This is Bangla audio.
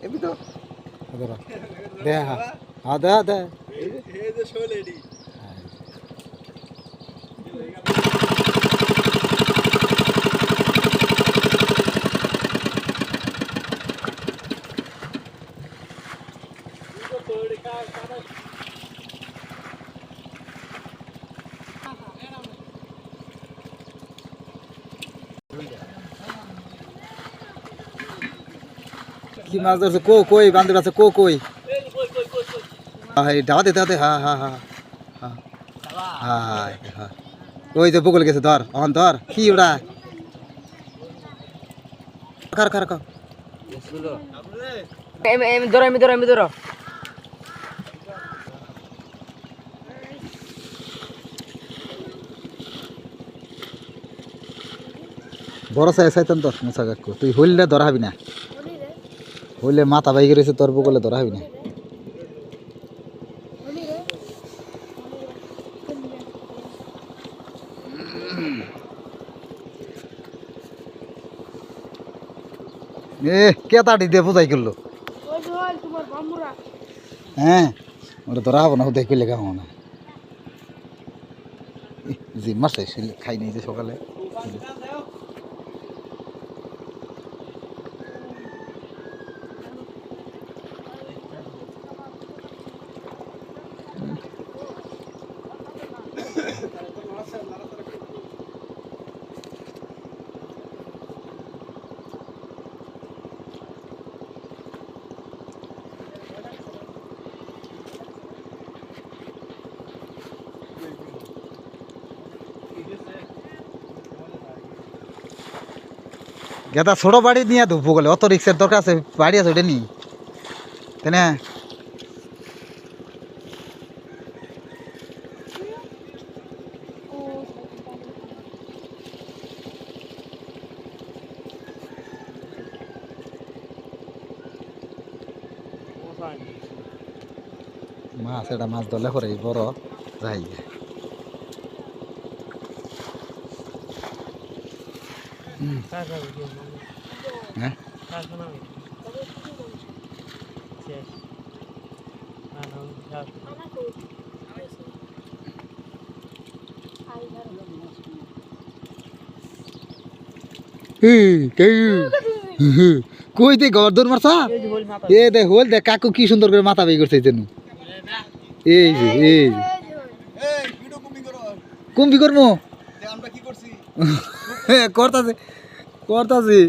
এমনি তো দে হ্যাঁ দে দে এই যে শোল এডি কি মাছ ধরছে কই বান্দর আছে কই ডাবা দে হ্যাঁ হ্যাঁ হ্যাঁ হ্যাঁ হ্যাঁ হ্যাঁ ওই যে বগল গেছে ধর অন ধর কি ওটা খার খার খার আমি ধরো বড় চাইতাম তোর মোছা কাকু তুই হইলে ধরা হবি না হইলে মাথা বাইকে রয়েছে তোর বগলে ধরা হবি না কে তাড়ি দিয়ে বোঝাই করলো হ্যাঁ ওটা ধরা হবো না হুদাই করলে খাবো না জি মাছ খাই নাই যে সকালে গেদা ছোট বাড়ি নিয়ে ধুবো গেলে অত রিক্সের দরকার আছে বাড়ি আছে ওটা নি তাই না মাছ এটা মাছ ধরলে পরে বড় যাই হ্যাঁ কই দে ঘর দৌড় মারছা এ দে হোল দেখ কাকু কি সুন্দর করে মাথা বেই করছে যেন এই যে কুম্ভি করবো করতাছে